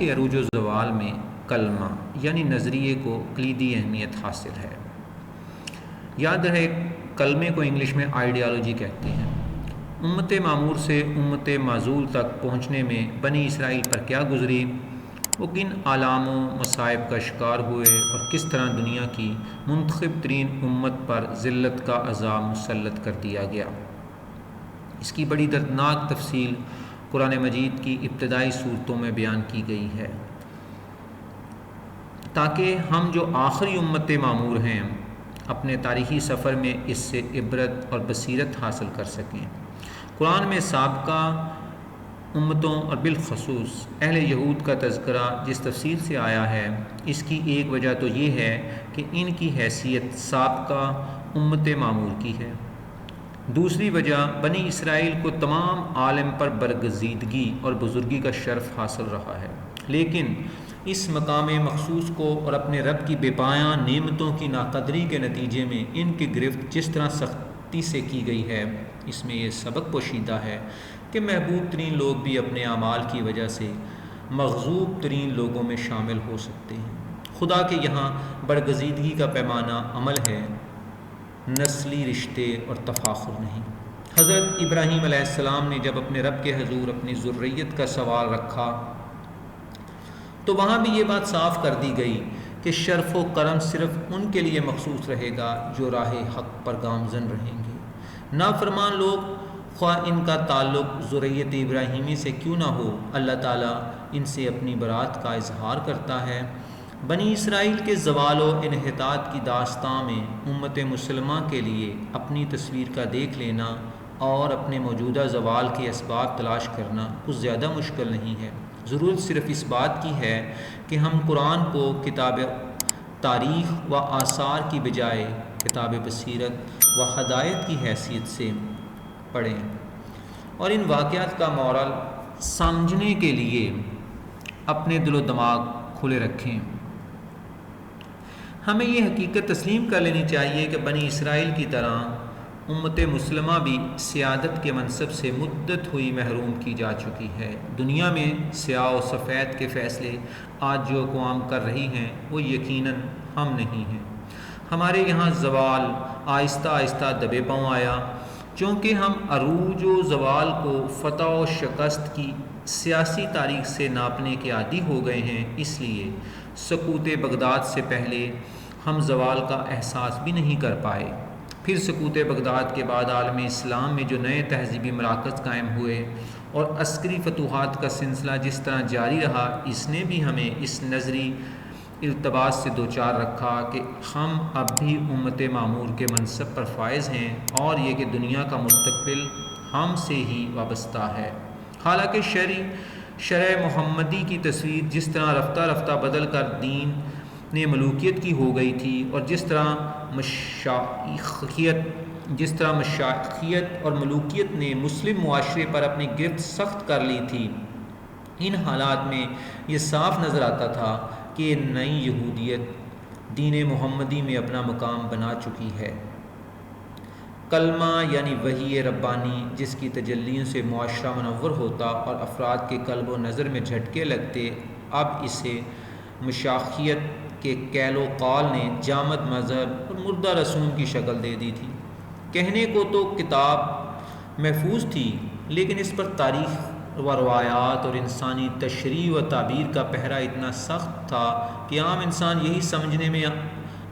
کے عروج و زوال میں کلمہ یعنی نظریے کو کلیدی اہمیت حاصل ہے۔ یاد رہے کلمے کو انگلش میں آئیڈیالوجی کہتے ہیں۔ امت معمور سے امت معزول تک پہنچنے میں بنی اسرائیل پر کیا گزری، وہ کن آلام و مصائب کا شکار ہوئے اور کس طرح دنیا کی منتخب ترین امت پر ذلت کا عذاب مسلط کر دیا گیا، اس کی بڑی دردناک تفصیل قرآن مجید کی ابتدائی صورتوں میں بیان کی گئی ہے، تاکہ ہم جو آخری امت معمور ہیں اپنے تاریخی سفر میں اس سے عبرت اور بصیرت حاصل کر سکیں۔ قرآن میں سابقہ امتوں اور بالخصوص اہل یہود کا تذکرہ جس تفصیل سے آیا ہے، اس کی ایک وجہ تو یہ ہے کہ ان کی حیثیت سابقہ امت معمور کی ہے۔ دوسری وجہ بنی اسرائیل کو تمام عالم پر برگزیدگی اور بزرگی کا شرف حاصل رہا ہے، لیکن اس مقام مخصوص کو اور اپنے رب کی بے پایاں نعمتوں کی ناقدری کے نتیجے میں ان کی گرفت جس طرح سختی سے کی گئی ہے، اس میں یہ سبق پوشیدہ ہے کہ محبوب ترین لوگ بھی اپنے اعمال کی وجہ سے مغضوب ترین لوگوں میں شامل ہو سکتے ہیں۔ خدا کے یہاں برگزیدگی کا پیمانہ عمل ہے، نسلی رشتے اور تفاخر نہیں۔ حضرت ابراہیم علیہ السلام نے جب اپنے رب کے حضور اپنی ذریت کا سوال رکھا تو وہاں بھی یہ بات صاف کر دی گئی کہ شرف و کرم صرف ان کے لیے مخصوص رہے گا جو راہ حق پر گامزن رہیں گے۔ نافرمان لوگ خواہ ان کا تعلق ذریت ابراہیمی سے کیوں نہ ہو، اللہ تعالیٰ ان سے اپنی برات کا اظہار کرتا ہے۔ بنی اسرائیل کے زوال و انحطاط کی داستان میں امت مسلمہ کے لیے اپنی تصویر کا دیکھ لینا اور اپنے موجودہ زوال کے اسباب تلاش کرنا کچھ زیادہ مشکل نہیں ہے۔ ضرورت صرف اس بات کی ہے کہ ہم قرآن کو کتاب تاریخ و آثار کی بجائے کتاب بصیرت و ہدایت کی حیثیت سے پڑھیں اور ان واقعات کا مورل سمجھنے کے لیے اپنے دل و دماغ کھلے رکھیں۔ ہمیں یہ حقیقت تسلیم کر لینی چاہیے کہ بنی اسرائیل کی طرح امت مسلمہ بھی سیادت کے منصب سے مدت ہوئی محروم کی جا چکی ہے۔ دنیا میں سیاہ و سفید کے فیصلے آج جو اقوام کر رہی ہیں وہ یقیناً ہم نہیں ہیں۔ ہمارے یہاں زوال آہستہ آہستہ دبے پاؤں آیا، چونکہ ہم عروج و زوال کو فتح و شکست کی سیاسی تاریخ سے ناپنے کے عادی ہو گئے ہیں، اس لیے سقوط بغداد سے پہلے ہم زوال کا احساس بھی نہیں کر پائے۔ پھر سقوط بغداد کے بعد عالم اسلام میں جو نئے تہذیبی مراکز قائم ہوئے اور عسکری فتوحات کا سلسلہ جس طرح جاری رہا، اس نے بھی ہمیں اس نظری التباس سے دوچار رکھا کہ ہم اب بھی امت معمور کے منصب پر فائز ہیں اور یہ کہ دنیا کا مستقبل ہم سے ہی وابستہ ہے۔ حالانکہ شرع محمدی کی تصویر جس طرح رفتہ رفتہ بدل کر دین نے ملوکیت کی ہو گئی تھی اور جس طرح مشائخیت اور ملوکیت نے مسلم معاشرے پر اپنی گرفت سخت کر لی تھی، ان حالات میں یہ صاف نظر آتا تھا کہ نئی یہودیت دین محمدی میں اپنا مقام بنا چکی ہے۔ کلمہ یعنی وحی ربانی جس کی تجلیوں سے معاشرہ منور ہوتا اور افراد کے قلب و نظر میں جھٹکے لگتے، اب اسے مشائخیت کے قیل و قال نے جامد مذہب اور مردہ رسوم کی شکل دے دی تھی۔ کہنے کو تو کتاب محفوظ تھی، لیکن اس پر تاریخ و روایات اور انسانی تشریح و تعبیر کا پہرا اتنا سخت تھا کہ عام انسان یہی سمجھنے میں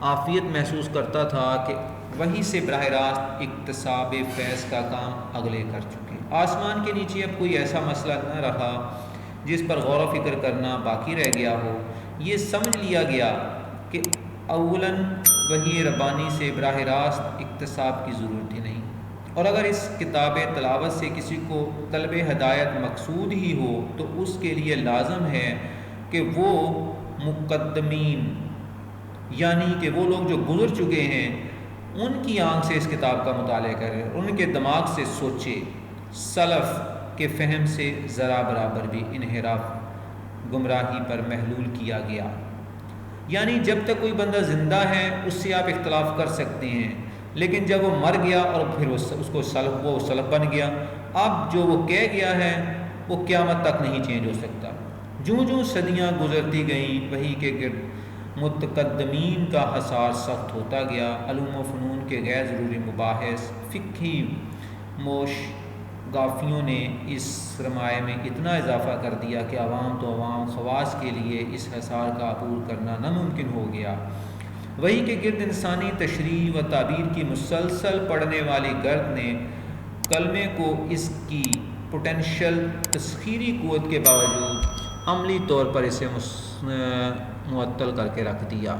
عافیت محسوس کرتا تھا کہ وہی سے براہ راست اکتساب فیض کا کام اگلے کر چکے۔ آسمان کے نیچے اب کوئی ایسا مسئلہ نہ رہا جس پر غور و فکر کرنا باقی رہ گیا ہو۔ یہ سمجھ لیا گیا کہ اولاً وحی ربانی سے براہ راست اکتساب کی ضرورت ہی نہیں، اور اگر اس کتاب تلاوت سے کسی کو طلب ہدایت مقصود ہی ہو تو اس کے لیے لازم ہے کہ وہ مقدمین یعنی کہ وہ لوگ جو گزر چکے ہیں ان کی آنکھ سے اس کتاب کا مطالعہ کرے، ان کے دماغ سے سوچے۔ سلف کے فہم سے ذرا برابر بھی انحراف گمراہی پر محلول کیا گیا۔ یعنی جب تک کوئی بندہ زندہ ہے اس سے آپ اختلاف کر سکتے ہیں، لیکن جب وہ مر گیا اور پھر وہ سلف بن گیا، اب جو وہ کہہ گیا ہے وہ قیامت تک نہیں چینج ہو سکتا۔ جوں جوں صدیاں گزرتی گئیں وحی کے گرد متقدمین کا حصار سخت ہوتا گیا۔ علوم و فنون کے غیر ضروری مباحث، فقہی موشگافیوں نے اس سرمایہ میں اتنا اضافہ کر دیا کہ عوام تو عوام خواص کے لیے اس حصار کا عبور کرنا ناممکن ہو گیا۔ وحی کے گرد انسانی تشریح و تعبیر کی مسلسل پڑھنے والی گرد نے کلمے کو اس کی پوٹینشل تسخیری قوت کے باوجود عملی طور پر اسے معطل کر کے رکھ دیا۔